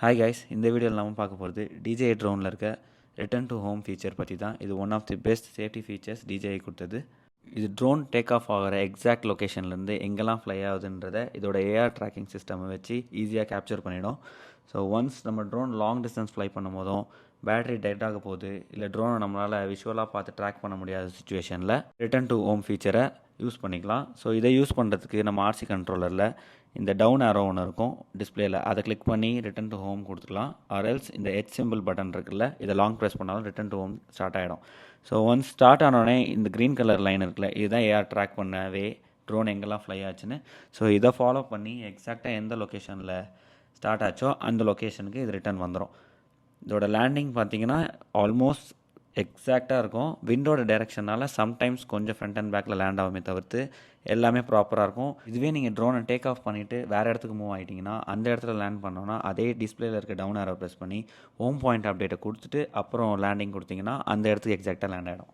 Hi guys, இந்த வீடியோவில் நம்ம பார்க்க போகிறது DJI ட்ரோனில் இருக்க ரிட்டர்ன் டு ஹோம் ஃபீச்சர் பற்றி தான். இது one of the best safety features DJI கொடுத்தது. இது ட்ரோன் டேக் ஆஃப் ஆகிற எக்ஸாக்ட் லொக்கேஷன்லேருந்து எங்கெல்லாம் ஃப்ளை ஆகுதுன்றதை இதோட ஏஆர் ட்ராக்கிங் சிஸ்டமை வச்சு ஈஸியாக கேப்சர் பண்ணிடும். ஸோ ஒன்ஸ் நம்ம ட்ரோன் லாங் டிஸ்டன்ஸ் ஃப்ளை பண்ணும் போதும் பேட்டரி டெட் ஆக போகுது, இல்லை ட்ரோனை நம்மளால் விஷுவலாக பார்த்து ட்ராக் பண்ண முடியாத சுச்சுவேஷனில் ரிட்டர்ன் டு ஹோம் ஃபீச்சரை யூஸ் பண்ணிக்கலாம். ஸோ இதை யூஸ் பண்ணுறதுக்கு நம்ம RC கண்ட்ரோலரில் இந்த டவுன் ஆரோ ஒன்று இருக்கும் டிஸ்பிளேயில், அதை கிளிக் பண்ணி ரிட்டன் டு ஹோம் கொடுத்துக்கலாம். ஆர்எல்ஸ் இந்த H சிம்பிள் பட்டன் இருக்குல்ல, இதை லாங் ப்ரெஸ் பண்ணாலும் ரிட்டன் டு ஹோம் ஸ்டார்ட் ஆகிடும். ஸோ ஒன்ஸ் ஸ்டார்ட் ஆனோடனே இந்த க்ரீன் கலர் லைன் இருக்குல்ல, இதுதான் ஏஆர் ட்ராக் பண்ணவே ட்ரோன் எங்கெல்லாம் ஃப்ளை ஆச்சுன்னு. ஸோ இதை ஃபாலோ பண்ணி எக்ஸாக்டாக எந்த லொக்கேஷனில் ஸ்டார்ட் ஆச்சோ அந்த லொக்கேஷனுக்கு இது ரிட்டன் வந்துடும். இதோட லேண்டிங் பார்த்தீங்கன்னா ஆல்மோஸ்ட் எக்ஸாக்டாக இருக்கும். விண்டோட டைரெக்ஷனால் சம்டைம்ஸ் கொஞ்சம் ஃப்ரண்ட் அண்ட் பேக்கில் லேண்ட் ஆகுமே தவிர்த்து எல்லாமே ப்ராப்பராக இருக்கும். இதுவே நீங்கள் ட்ரோனை டேக் ஆஃப் பண்ணிவிட்டு வேறு இடத்துக்கு மூவ் ஆகிட்டிங்கன்னா அந்த இடத்துல லேண்ட் பண்ணோன்னா அதே டிஸ்பிளேயில் இருக்க டவுன் ஆரோ ப்ரெஸ் பண்ணி ஹோம் பாயிண்ட் அப்டேட்டை கொடுத்துட்டு அப்புறம் லேண்டிங் கொடுத்தீங்கன்னா அந்த இடத்துக்கு எக்ஸாக்டாக லேண்ட் ஆகிடும்.